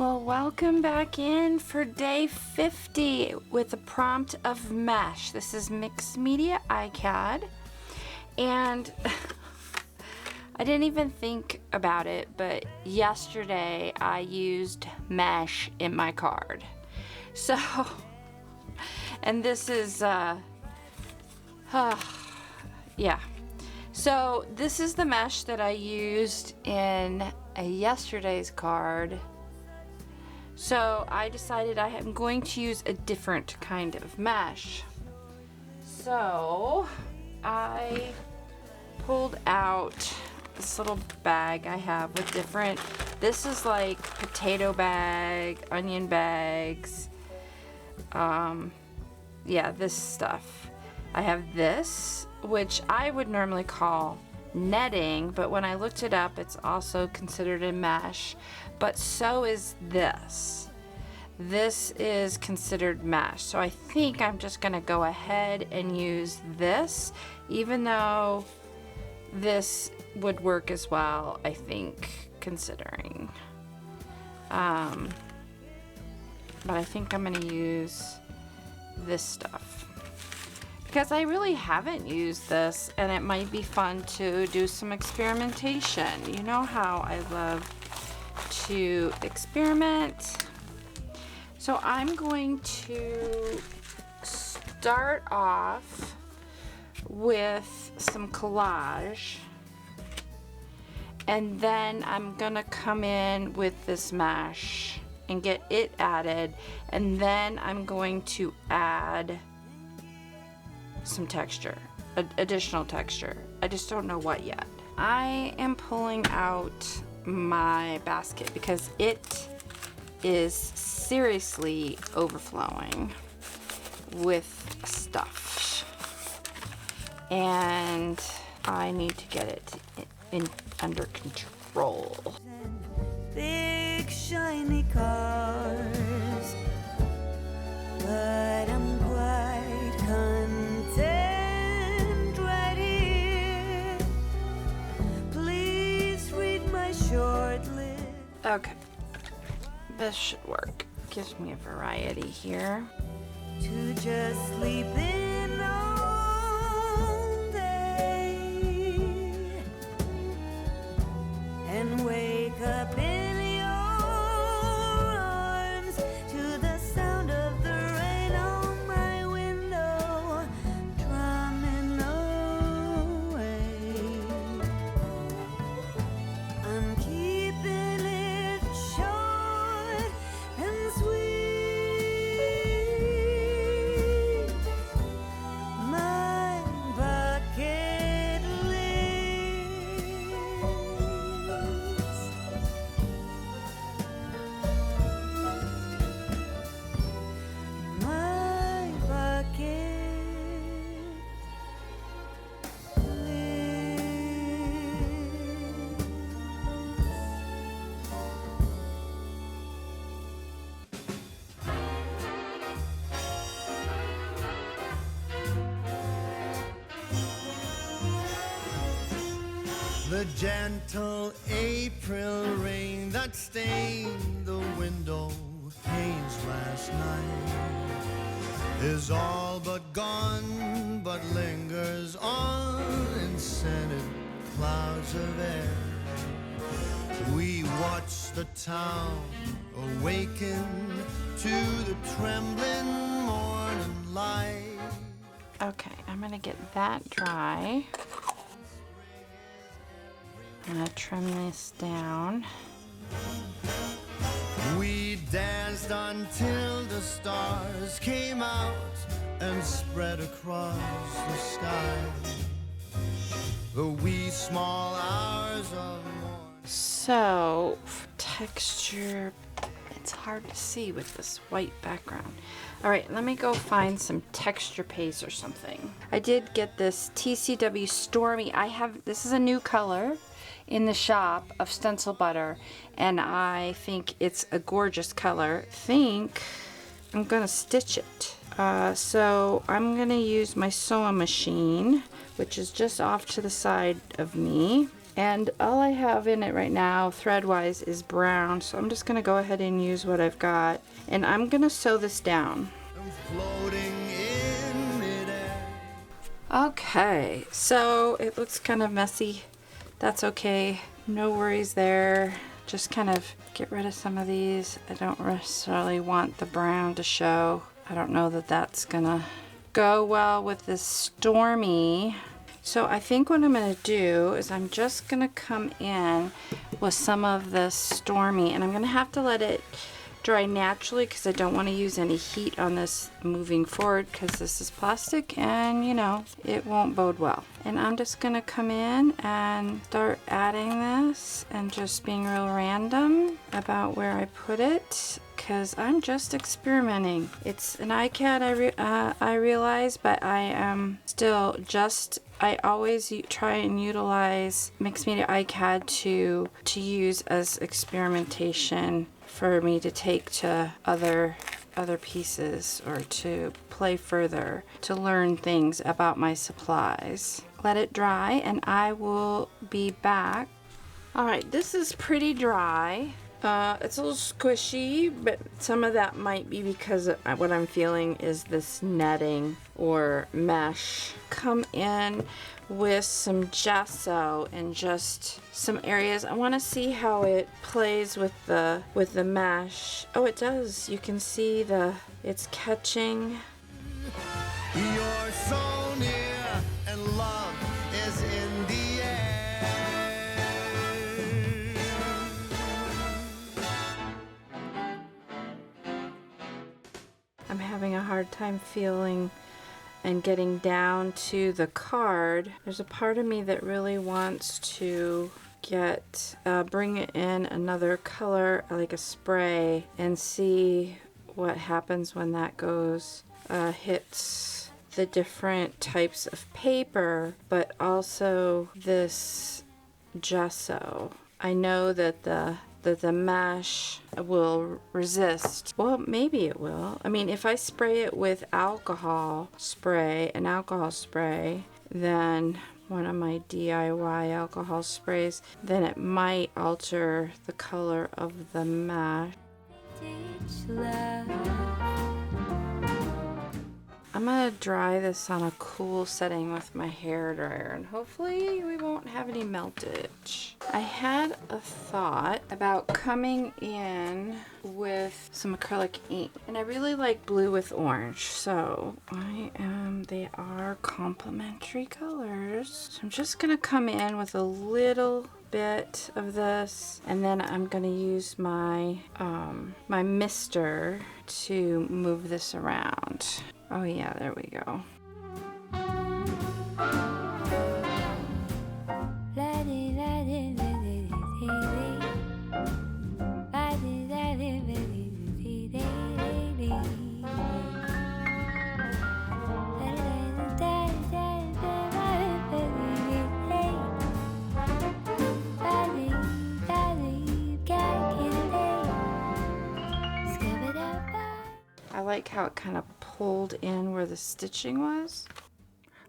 Well, welcome back in for day 50 with a prompt of mesh. This is Mixed Media ICAD, and I didn't even think about it, but yesterday I used mesh in my card. So, and this is, yeah. So this is the mesh that I used in yesterday's card. So I decided I am going to use a different kind of mesh. So I pulled out this little bag I have with different, this is like potato bag, onion bags, yeah, this stuff. I have this, which I would normally call netting, but when I looked it up, it's also considered a mesh, but so is this. This is considered mesh, so I think I'm just gonna go ahead and use this, even though this would work as well, I think, considering. But I think I'm gonna use this stuff, because I really haven't used this, and it might be fun to do some experimentation. You know how I love to experiment. So I'm going to start off with some collage, and then I'm gonna come in with this mesh and get it added, and then I'm going to add some texture, additional texture. I just don't know what yet. I am pulling out my basket because it is seriously overflowing with stuff, and I need to get it under control. Big shiny cars, but I'm quite content right here. Please read my short list. Okay, this should work. Gives me a variety here. To just sleep in all day and wake up in your arms to the sound of the rain on my window drumming away. I'm keeping it short and sweet. My bucket list. My bucket The gentle April rain that stained the window panes last night is all but gone, but lingers on in scented clouds of air. We watch the town awaken to the trembling morning light. Okay, I'm gonna get that dry. I'm gonna trim this down. We danced until the stars came out and spread across the sky. The wee small hours of morning. So, for texture, it's hard to see with this white background. All right, let me go find some texture paste or something. I did get this TCW Stormy. This is a new color in the shop of stencil butter, and I think it's a gorgeous color. I'm gonna stitch it. So I'm gonna use my sewing machine, which is just off to the side of me. And all I have in it right now, thread-wise, is brown. So I'm just gonna go ahead and use what I've got. And I'm gonna sew this down. Floating in midair. Okay, so it looks kind of messy. That's okay, no worries there. Just kind of get rid of some of these. I don't necessarily want the brown to show. I don't know that that's gonna go well with this Stormy. So I think what I'm gonna do is I'm just gonna come in with some of this Stormy, and I'm gonna have to let it dry naturally because I don't want to use any heat on this moving forward because this is plastic and you know it won't bode well. And I'm just gonna come in and start adding this and just being real random about where I put it because I'm just experimenting. It's an ICAD, I realize, but I am still just, I always try and utilize mixed media ICAD to use as experimentation for me to take to other pieces or to play further, to learn things about my supplies. Let it dry and I will be back. All right, this is pretty dry. It's a little squishy, but some of that might be because what I'm feeling is this netting or mesh. Come in with some gesso and just some areas. I want to see how it plays with the mesh. Oh, it does. You can see it's catching. You're so near, and love is in the air. I'm having a hard time feeling and getting down to the card. There's a part of me that really wants to bring in another color, like a spray, and see what happens when that hits the different types of paper, but also this gesso. I know that the mesh will resist. Well, maybe it will. I mean, if I spray it with an alcohol spray, then one of my DIY alcohol sprays, then it might alter the color of the mesh. I'm gonna dry this on a cool setting with my hair dryer and hopefully we won't have any meltage. I had a thought about coming in with some acrylic ink and I really like blue with orange, so they are complementary colors. So I'm just gonna come in with a little bit of this and then I'm gonna use my my mister to move this around. Oh yeah, there we go. I like how it kind of pulled in where the stitching was.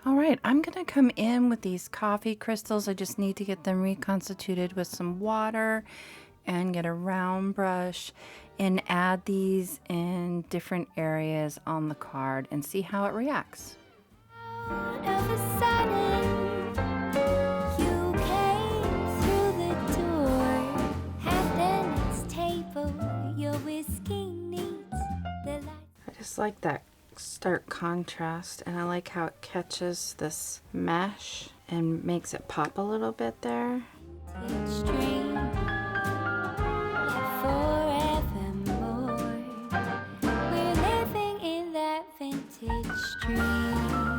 All right, I'm gonna come in with these coffee crystals. I just need to get them reconstituted with some water and get a round brush and add these in different areas on the card and see how it reacts. All of a sudden, you came through the door. At the next table, your whiskey needs the light. I just like that stark contrast and I like how it catches this mesh and makes it pop a little bit there. Stream, yet forevermore, we're living in that vintage dream.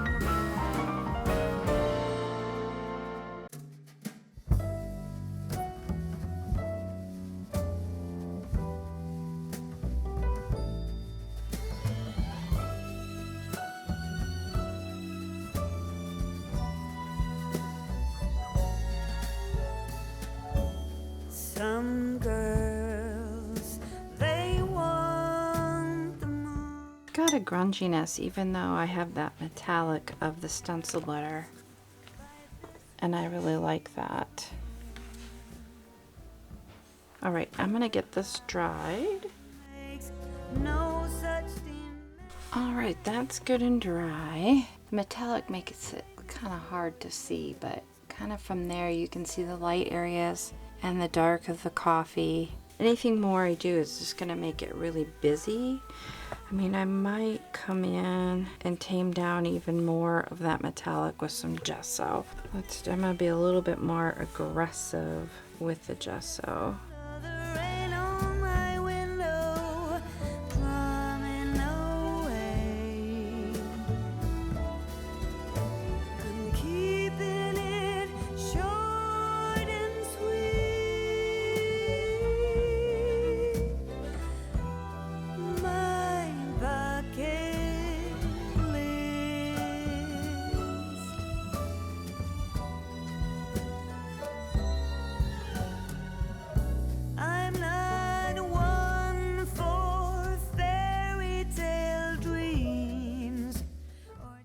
Some girls, they want the moon. Got a grunginess even though I have that metallic of the stencil butter and I really like that. All right, I'm gonna get this dried. All right, that's good and dry. The metallic makes it kind of hard to see, but kind of from there you can see the light areas and the dark of the coffee. Anything more I do is just gonna make it really busy. I mean, I might come in and tame down even more of that metallic with some gesso. I'm gonna be a little bit more aggressive with the gesso.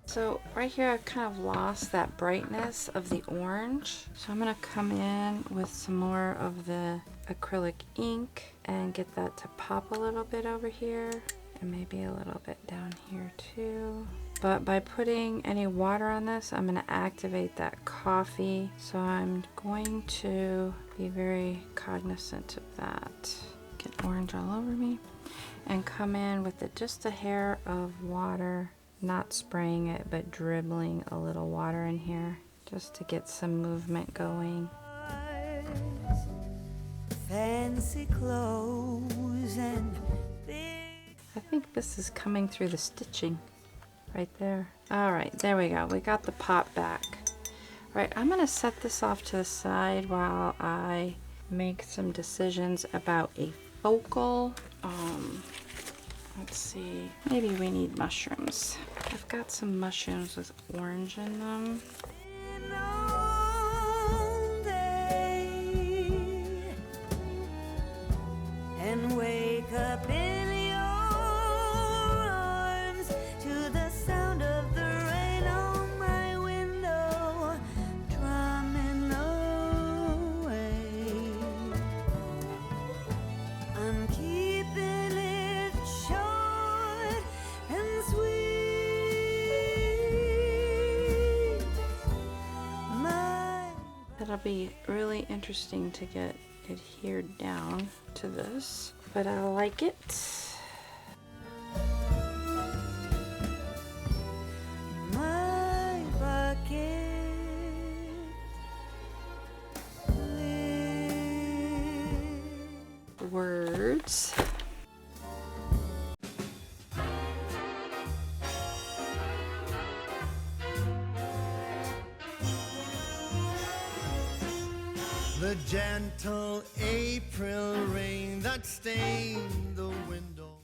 So right here I've kind of lost that brightness of the orange. So I'm going to come in with some more of the acrylic ink and get that to pop a little bit over here and maybe a little bit down here too. But by putting any water on this, I'm going to activate that coffee. So I'm going to be very cognizant of that. Get orange all over me and come in with just a hair of water. Not spraying it, but dribbling a little water in here just to get some movement going. Fancy clothes and I think this is coming through the stitching right there. All right, there we go. We got the pop back. All right, I'm gonna set this off to the side while I make some decisions about a focal. Let's see, maybe we need mushrooms. I've got some mushrooms with orange in them. And wake up in your arms to the sound of the rain on my window, drumming away. I'm keeping it short and sweet. That'll be really interesting to get adhered down to this, but I like it. My bucket words. The gentle April rain that stained the window.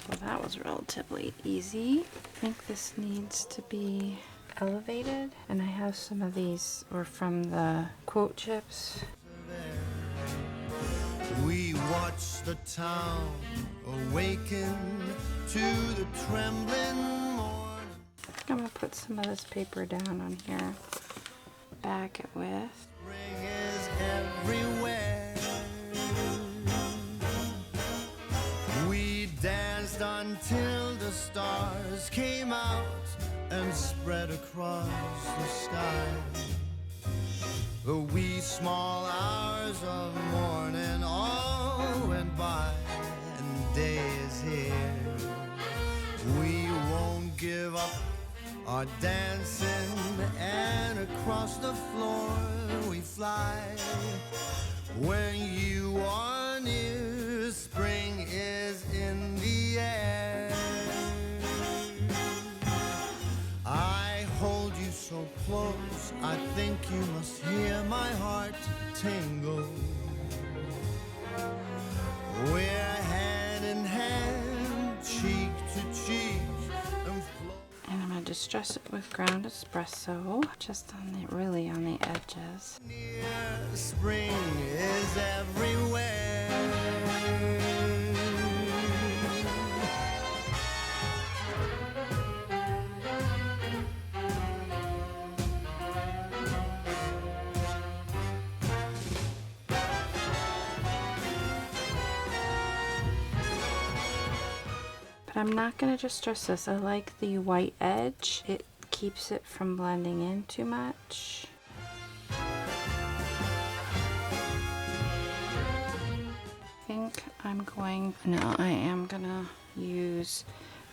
Well, that was relatively easy. I think this needs to be elevated, and I have some of these were from the quote chips. We watched the town awaken to the trembling morning. I think I'm gonna put some of this paper down on here. Back it with. Spring is everywhere. We danced until the stars came out and spread across the sky. The wee small hours of morning all went by, and day is here. We won't give up our dancing, and across the floor we fly. When you are near, spring is in the air. I hold you so close, I think you must hear my heart tingle. We're hand in hand, cheek to cheek, and And I'm going to distress it with ground espresso, just on the, really on the edges. near spring is everywhere. I'm not gonna distress this. I like the white edge. It keeps it from blending in too much. I think I am gonna use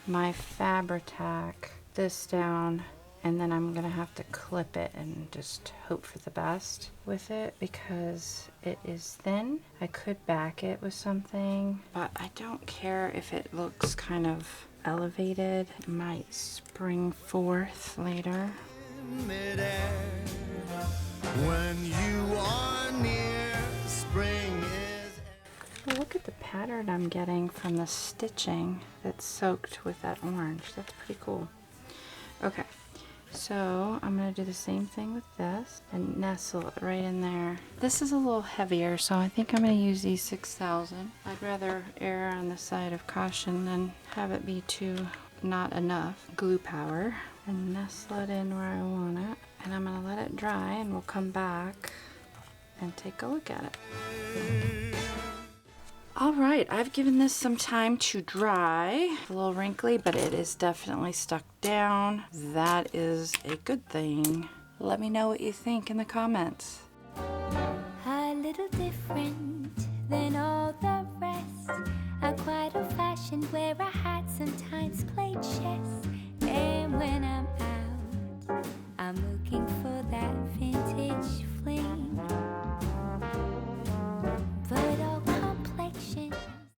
my Fabri-Tac this down, and then I'm gonna have to clip it and just hope for the best with it because it is thin. I could back it with something, but I don't care if it looks kind of elevated. It might spring forth later. When you are near, spring is. Look at the pattern I'm getting from the stitching that's soaked with that orange. That's pretty cool. Okay, so I'm going to do the same thing with this and nestle it right in there. This is a little heavier, so I think I'm going to use E6000. I'd rather err on the side of caution than have it be too not enough glue power. And nestle it in where I want it. And I'm going to let it dry and we'll come back and take a look at it. Alright, I've given this some time to dry. A little wrinkly, but it is definitely stuck down. That is a good thing. Let me know what you think in the comments. A little different than all the rest. I'm quite old-fashioned, wear a hat, sometimes played